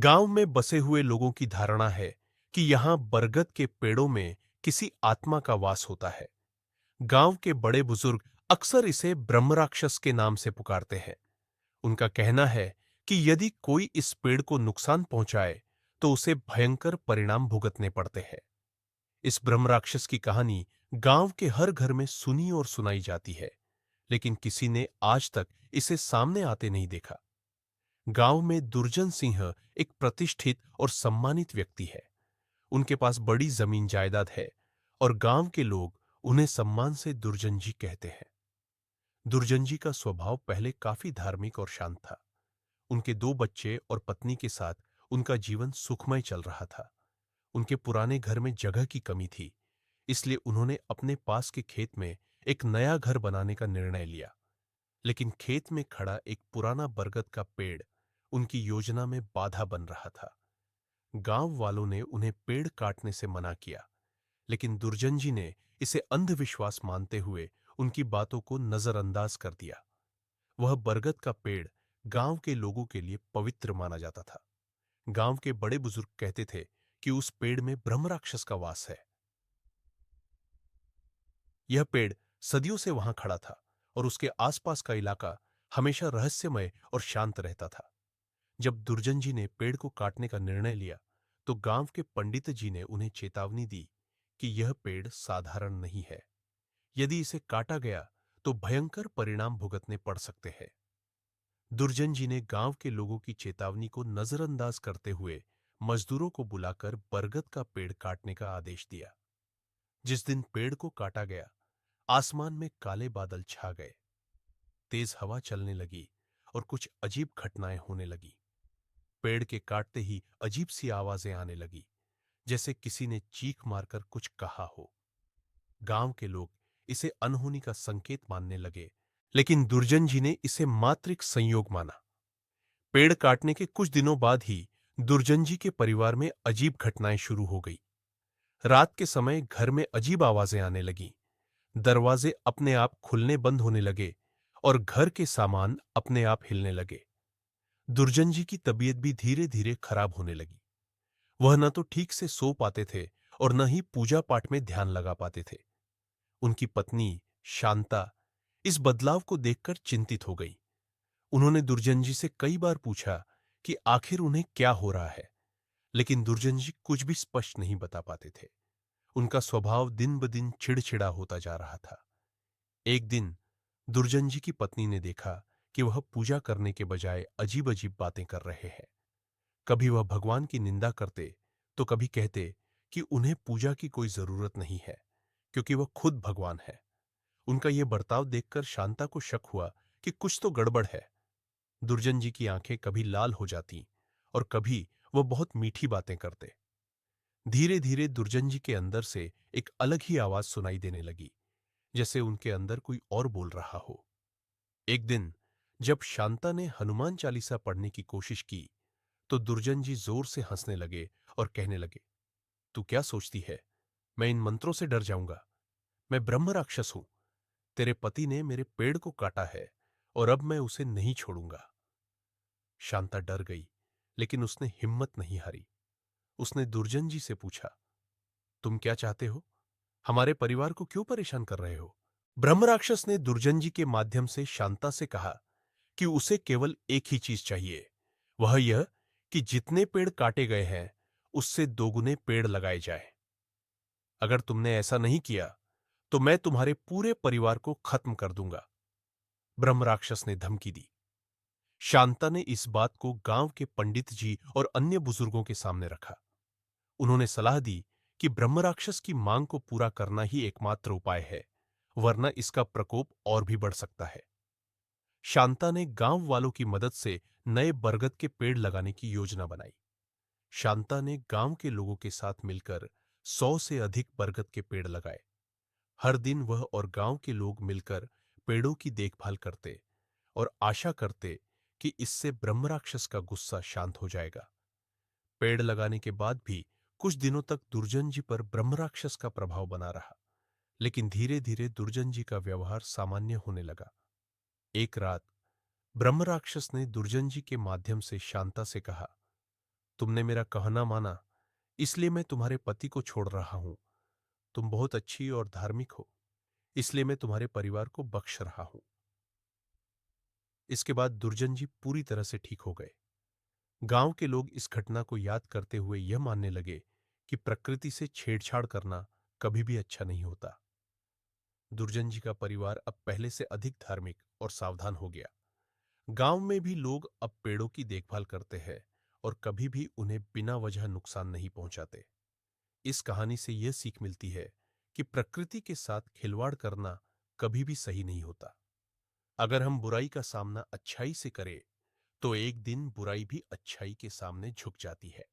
गांव में बसे हुए लोगों की धारणा है कि यहां बरगद के पेड़ों में किसी आत्मा का वास होता है। गांव के बड़े बुजुर्ग अक्सर इसे ब्रह्मराक्षस के नाम से पुकारते हैं। उनका कहना है कि यदि कोई इस पेड़ को नुकसान पहुंचाए तो उसे भयंकर परिणाम भुगतने पड़ते हैं। इस ब्रह्मराक्षस की कहानी गांव के हर घर में सुनी और सुनाई जाती है, लेकिन किसी ने आज तक इसे सामने आते नहीं देखा। गांव में दुर्जन सिंह एक प्रतिष्ठित और सम्मानित व्यक्ति है। उनके पास बड़ी जमीन जायदाद है और गांव के लोग उन्हें सम्मान से दुर्जन जी कहते हैं। दुर्जन जी का स्वभाव पहले काफी धार्मिक और शांत था। उनके दो बच्चे और पत्नी के साथ उनका जीवन सुखमय चल रहा था। उनके पुराने घर में जगह की कमी थी, इसलिए उन्होंने अपने पास के खेत में एक नया घर बनाने का निर्णय लिया। लेकिन खेत में खड़ा एक पुराना बरगद का पेड़ उनकी योजना में बाधा बन रहा था। गांव वालों ने उन्हें पेड़ काटने से मना किया, लेकिन दुर्जन जी ने इसे अंधविश्वास मानते हुए उनकी बातों को नजरअंदाज कर दिया। वह बरगद का पेड़ गांव के लोगों के लिए पवित्र माना जाता था। गांव के बड़े बुजुर्ग कहते थे कि उस पेड़ में ब्रह्मराक्षस का वास है। यह पेड़ सदियों से वहां खड़ा था और उसके आसपास का इलाका हमेशा रहस्यमय और शांत रहता था। जब दुर्जन जी ने पेड़ को काटने का निर्णय लिया, तो गांव के पंडित जी ने उन्हें चेतावनी दी कि यह पेड़ साधारण नहीं है। यदि इसे काटा गया तो भयंकर परिणाम भुगतने पड़ सकते हैं। दुर्जन जी ने गांव के लोगों की चेतावनी को नजरअंदाज करते हुए मजदूरों को बुलाकर बरगद का पेड़ काटने का आदेश दिया। जिस दिन पेड़ को काटा गया, आसमान में काले बादल छा गए, तेज हवा चलने लगी और कुछ अजीब घटनाएं होने लगी। पेड़ के काटते ही अजीब सी आवाजें आने लगी, जैसे किसी ने चीख मारकर कुछ कहा हो। गांव के लोग इसे अनहोनी का संकेत मानने लगे, लेकिन दुर्जन जी ने इसे मात्र एक संयोग माना। पेड़ काटने के कुछ दिनों बाद ही दुर्जन जी के परिवार में अजीब घटनाएं शुरू हो गई। रात के समय घर में अजीब आवाजें आने लगीं, दरवाजे अपने आप खुलने बंद होने लगे और घर के सामान अपने आप हिलने लगे। दुर्जन जी की तबीयत भी धीरे धीरे खराब होने लगी। वह न तो ठीक से सो पाते थे और न ही पूजा पाठ में ध्यान लगा पाते थे। उनकी पत्नी शांता इस बदलाव को देखकर चिंतित हो गई। उन्होंने दुर्जन जी से कई बार पूछा कि आखिर उन्हें क्या हो रहा है, लेकिन दुर्जन जी कुछ भी स्पष्ट नहीं बता पाते थे। उनका स्वभाव दिन ब दिन चिड़चिड़ा होता जा रहा था। एक दिन दुर्जन जी की पत्नी ने देखा कि वह पूजा करने के बजाय अजीब अजीब बातें कर रहे हैं। कभी वह भगवान की निंदा करते तो कभी कहते कि उन्हें पूजा की कोई जरूरत नहीं है, क्योंकि वह खुद भगवान है। उनका यह बर्ताव देखकर शांता को शक हुआ कि कुछ तो गड़बड़ है। दुर्जन जी की आंखें कभी लाल हो जाती और कभी वह बहुत मीठी बातें करते। धीरे धीरे दुर्जन जी के अंदर से एक अलग ही आवाज सुनाई देने लगी, जैसे उनके अंदर कोई और बोल रहा हो। एक दिन जब शांता ने हनुमान चालीसा पढ़ने की कोशिश की, तो दुर्जन जी जोर से हंसने लगे और कहने लगे, तू क्या सोचती है, मैं इन मंत्रों से डर जाऊंगा? मैं ब्रह्म राक्षस हूं। तेरे पति ने मेरे पेड़ को काटा है और अब मैं उसे नहीं छोड़ूंगा। शांता डर गई, लेकिन उसने हिम्मत नहीं हारी। उसने दुर्जन जी से पूछा, तुम क्या चाहते हो? हमारे परिवार को क्यों परेशान कर रहे हो? ब्रह्म राक्षस ने दुर्जन जी के माध्यम से शांता से कहा कि उसे केवल एक ही चीज चाहिए, वह यह कि जितने पेड़ काटे गए हैं उससे दोगुने पेड़ लगाए जाए। अगर तुमने ऐसा नहीं किया तो मैं तुम्हारे पूरे परिवार को खत्म कर दूंगा, ब्रह्म राक्षस ने धमकी दी। शांता ने इस बात को गांव के पंडित जी और अन्य बुजुर्गों के सामने रखा। उन्होंने सलाह दी कि ब्रह्म राक्षस की मांग को पूरा करना ही एकमात्र उपाय है, वरना इसका प्रकोप और भी बढ़ सकता है। शांता ने गांव वालों की मदद से नए बरगद के पेड़ लगाने की योजना बनाई। शांता ने गांव के लोगों के साथ मिलकर 100 से अधिक बरगद के पेड़ लगाए। हर दिन वह और गांव के लोग मिलकर पेड़ों की देखभाल करते और आशा करते कि इससे ब्रह्मराक्षस का गुस्सा शांत हो जाएगा। पेड़ लगाने के बाद भी कुछ दिनों तक दुर्जन जी पर ब्रह्मराक्षस का प्रभाव बना रहा, लेकिन धीरे धीरे दुर्जन जी का व्यवहार सामान्य होने लगा। एक रात ब्रह्मराक्षस ने दुर्जन जी के माध्यम से शांता से कहा, तुमने मेरा कहना माना, इसलिए मैं तुम्हारे पति को छोड़ रहा हूं। तुम बहुत अच्छी और धार्मिक हो, इसलिए मैं तुम्हारे परिवार को बख्श रहा हूं। इसके बाद दुर्जन जी पूरी तरह से ठीक हो गए। गांव के लोग इस घटना को याद करते हुए यह मानने लगे कि प्रकृति से छेड़छाड़ करना कभी भी अच्छा नहीं होता। दुर्जन जी का परिवार अब पहले से अधिक धार्मिक और सावधान हो गया। गांव में भी लोग अब पेड़ों की देखभाल करते हैं और कभी भी उन्हें बिना वजह नुकसान नहीं पहुंचाते। इस कहानी से यह सीख मिलती है कि प्रकृति के साथ खिलवाड़ करना कभी भी सही नहीं होता। अगर हम बुराई का सामना अच्छाई से करें, तो एक दिन बुराई भी अच्छाई के सामने झुक जाती है।